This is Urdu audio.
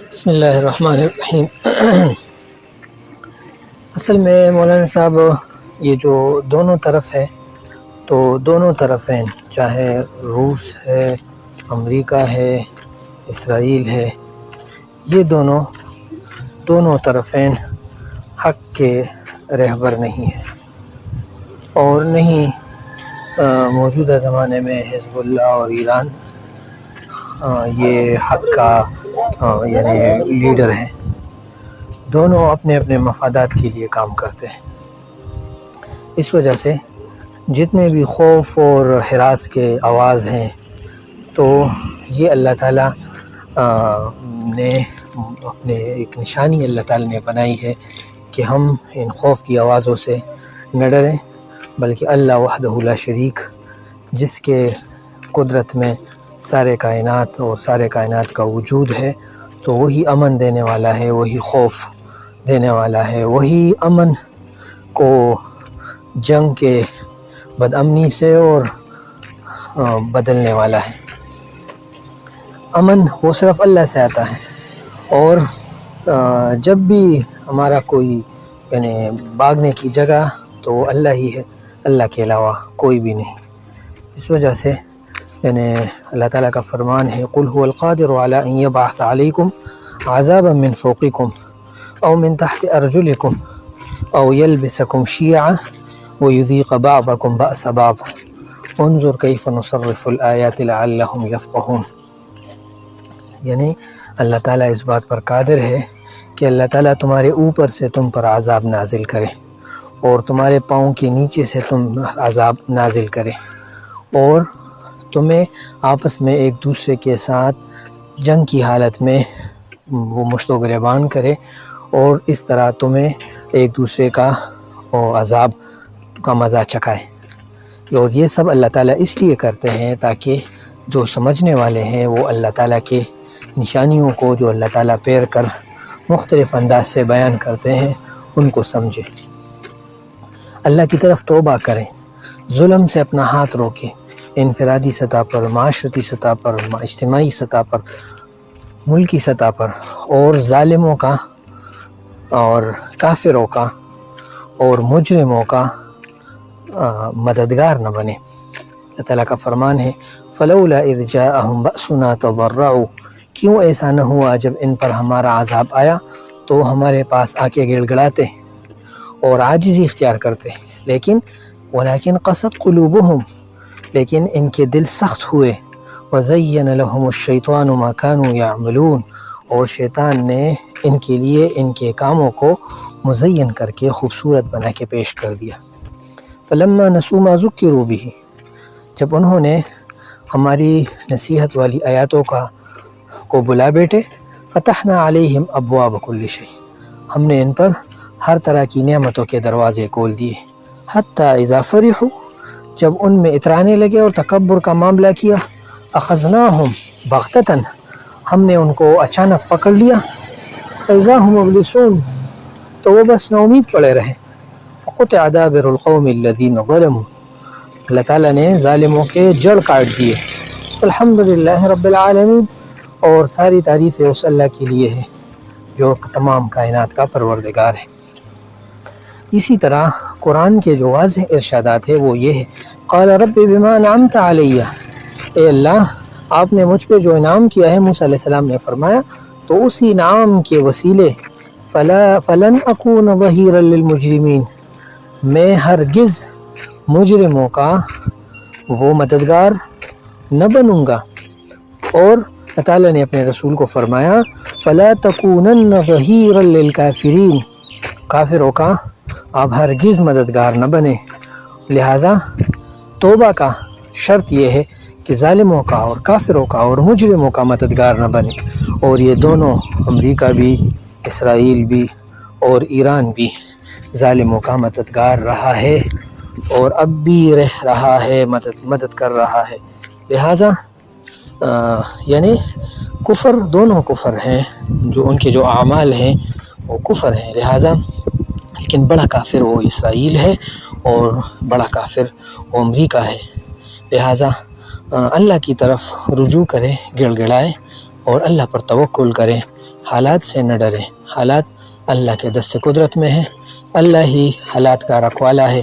بسم اللہ الرحمن الرحیم۔ اصل میں مولانا صاحب یہ جو دونوں طرف ہے تو دونوں طرف ہیں، چاہے روس ہے، امریکہ ہے، اسرائیل ہے، یہ دونوں طرفین حق کے رہبر نہیں ہیں، اور نہیں موجودہ زمانے میں حزب اللہ اور ایران یہ حق کا یعنی لیڈر ہیں۔ دونوں اپنے اپنے مفادات کے لیے کام کرتے ہیں۔ اس وجہ سے جتنے بھی خوف اور ہراس کے آواز ہیں تو یہ اللہ تعالیٰ نے اپنے ایک نشانی اللہ تعالیٰ نے بنائی ہے کہ ہم ان خوف کی آوازوں سے نہ ڈریں، بلکہ اللہ وحدہ لا شریک، جس کے قدرت میں سارے کائنات اور سارے کائنات کا وجود ہے، تو وہی امن دینے والا ہے، وہی خوف دینے والا ہے، وہی امن کو جنگ کے بد امنی سے اور بدلنے والا ہے۔ امن وہ صرف اللہ سے آتا ہے، اور جب بھی ہمارا کوئی یعنی بھاگنے کی جگہ تو وہ اللہ ہی ہے، اللہ کے علاوہ کوئی بھی نہیں۔ اس وجہ سے یعنی اللہ تعالیٰ کا فرمان ہے قُلْ هُوَ الْقَادِرُ عَلَىٰ أَن يَبْعَثَ عَلَيْكُمْ عَذَابًا مِّن فَوْقِكُمْ أَوْ مِن تَحْتِ أَرْجُلِكُمْ أَوْ يَلْبِسَكُمْ شِيَعًا وَيُذِيقَ بَعْضَكُمْ بَأْسَ بَعْضٍ انظُرْ كَيْفَ نُصَرِّفُ الْآيَاتِ لَعَلَّهُمْ يَفْقَهُونَ، یعنی اللہ تعالیٰ اس بات پر قادر ہے کہ اللہ تعالیٰ تمہارے اوپر سے تم پر عذاب نازل کرے، اور تمہارے پاؤں کے نیچے سے تم عذاب نازل کرے، اور تمہیں آپس میں ایک دوسرے کے ساتھ جنگ کی حالت میں وہ مشت و گریبان کرے، اور اس طرح تمہیں ایک دوسرے کا عذاب کا مزہ چکھائے۔ اور یہ سب اللہ تعالیٰ اس لیے کرتے ہیں تاکہ جو سمجھنے والے ہیں وہ اللہ تعالیٰ کے نشانیوں کو جو اللہ تعالیٰ پیر کر مختلف انداز سے بیان کرتے ہیں ان کو سمجھیں، اللہ کی طرف توبہ کریں، ظلم سے اپنا ہاتھ روکیں، انفرادی سطح پر، معاشرتی سطح پر، اجتماعی سطح پر، ملکی سطح پر، اور ظالموں کا اور کافروں کا اور مجرموں کا مددگار نہ بنے۔ اللہ تعالیٰ کا فرمان ہے فَلَوْلَا إِذْ جَاءَهُمْ بَأْسُنَا تَضَرَّعُوا، کیوں ایسا نہ ہوا جب ان پر ہمارا عذاب آیا تو ہمارے پاس آ کے گڑ گڑاتے اور عاجزی اختیار کرتے، لیکن وَلَكِنْ قَسَتْ قُلُوبُهُمْ، لیکن ان کے دل سخت ہوئے، وَزَيَّنَ لَهُمُ الشَّيْطَانُ مَا كَانُوا يَعْمَلُونَ، اور شیطان نے ان کے لیے ان کے کاموں کو مزین کر کے خوبصورت بنا کے پیش کر دیا۔ فَلَمَّا نَسُوا مَا ذُكِّرُوا بِهِ، جب انہوں نے ہماری نصیحت والی آیاتوں کو بلا بیٹھے، فَتَحْنَا عَلَيْهِمْ أَبْوَابَ كُلِّ شَيْءٍ، ہم نے ان پر ہر طرح کی نعمتوں کے دروازے کھول دیے، حَتَّى إِذَا فَرِحُوا، جب ان میں اترانے لگے اور تکبر کا معاملہ کیا، أَخَذْنَاهُمْ بَغْتَةً، ہم نے ان کو اچانک پکڑ لیا، فَإِذَا هُمْ مُبْلِسُونَ، تو وہ بس نا امید پڑے رہے، فَقُطِعَ دَابِرُ الْقَوْمِ الَّذِينَ ظَلَمُوا، اللہ تعالیٰ نے ظالموں کے جڑ کاٹ دیے۔ الحمدللہ رب العالمین، اور ساری تعریفیں اس اللہ کے لیے ہے جو تمام کائنات کا پروردگار ہے۔ اسی طرح قرآن کے جو واضح ارشادات ہے وہ یہ ہے قال رب بما انعمت علی، اے اللہ آپ نے مجھ پہ جو انعام کیا ہے، موسیٰ علیہ السلام نے فرمایا، تو اسی انعام کے وسیلے فلن اکون ظہیرا للمجرمین، میں ہرگز مجرموں کا وہ مددگار نہ بنوں گا۔ اور اللہ تعالیٰ نے اپنے رسول کو فرمایا فلا تکونن ظہیرا للکافرین، کافروں کا آپ ہرگز مددگار نہ بنے۔ لہٰذا توبہ کا شرط یہ ہے کہ ظالموں کا اور کافروں کا اور مجرموں کا مددگار نہ بنے، اور یہ دونوں امریکہ بھی، اسرائیل بھی اور ایران بھی ظالموں کا مددگار رہا ہے اور اب بھی رہ رہا ہے، مدد کر رہا ہے۔ لہٰذا یعنی کفر، دونوں کفر ہیں، جو ان کے جو اعمال ہیں وہ کفر ہیں، لہٰذا لیکن بڑا کافر وہ اسرائیل ہے اور بڑا کافر وہ امریکہ ہے۔ لہٰذا اللہ کی طرف رجوع کرے، گڑ گڑائے، اور اللہ پر توکل کریں، حالات سے نہ ڈریں۔ حالات اللہ کے دست قدرت میں ہیں، اللہ ہی حالات کا رکھوالا ہے۔